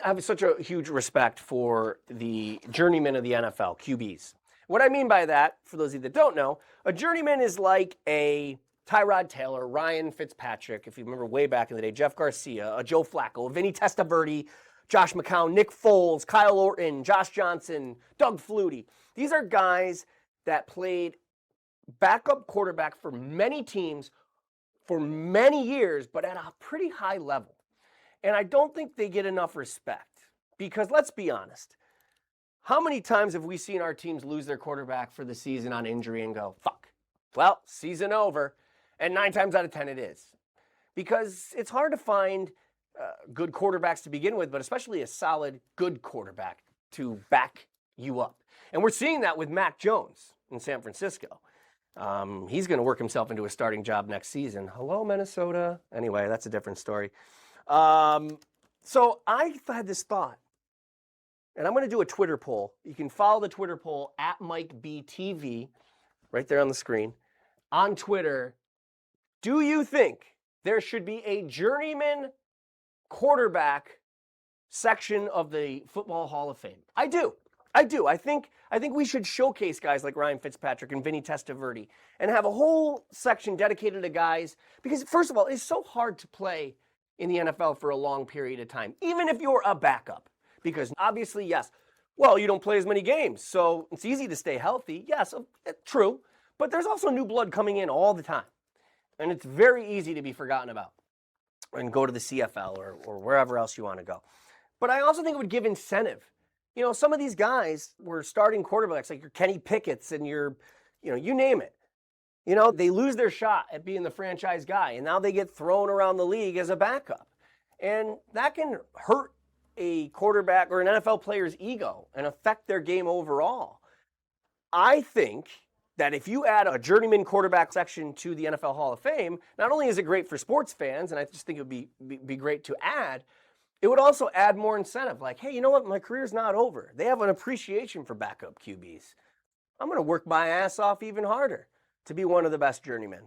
I have such a huge respect for the journeyman of the NFL, QBs. What I mean by that, for those of you that don't know, a journeyman is like a Tyrod Taylor, Ryan Fitzpatrick, if you remember way back in the day, Jeff Garcia, a Joe Flacco, a Vinny Testaverde, Josh McCown, Nick Foles, Kyle Orton, Josh Johnson, Doug Flutie. These are guys that played backup quarterback for many teams for many years, but at a pretty high level. And I don't think they get enough respect because let's be honest. How many times have we seen our teams lose their quarterback for the season on injury and go, fuck, well, season over. And 9 times out of 10 it is. Because it's hard to find good quarterbacks to begin with, but especially a solid, good quarterback to back you up. And we're seeing that with Mac Jones in San Francisco. He's going to work himself into a starting job next season. Hello, Minnesota. Anyway, that's a different story. So I had this thought, and I'm going to do a Twitter poll. You can follow the Twitter poll at MikeBTV, right there on the screen. On Twitter, do you think there should be a journeyman quarterback section of the Football Hall of Fame? I do. I think we should showcase guys like Ryan Fitzpatrick and Vinny Testaverde and have a whole section dedicated to guys because, first of all, it's so hard to play in the NFL for a long period of time, even if you're a backup. Because obviously, yes, well, you don't play as many games, so it's easy to stay healthy. Yes, true. But there's also new blood coming in all the time. And it's very easy to be forgotten about and go to the CFL or wherever else you want to go. But I also think it would give incentive. You know, some of these guys were starting quarterbacks like your Kenny Pickett's and your, you name it. You know, they lose their shot at being the franchise guy, and now they get thrown around the league as a backup. And that can hurt a quarterback or an NFL player's ego and affect their game overall. I think that if you add a journeyman quarterback section to the NFL Hall of Fame, not only is it great for sports fans, and I just think it would be great to add, it would also add more incentive. Like, hey, you know what? My career's not over. They have an appreciation for backup QBs. I'm going to work my ass off even harder to be one of the best journeymen.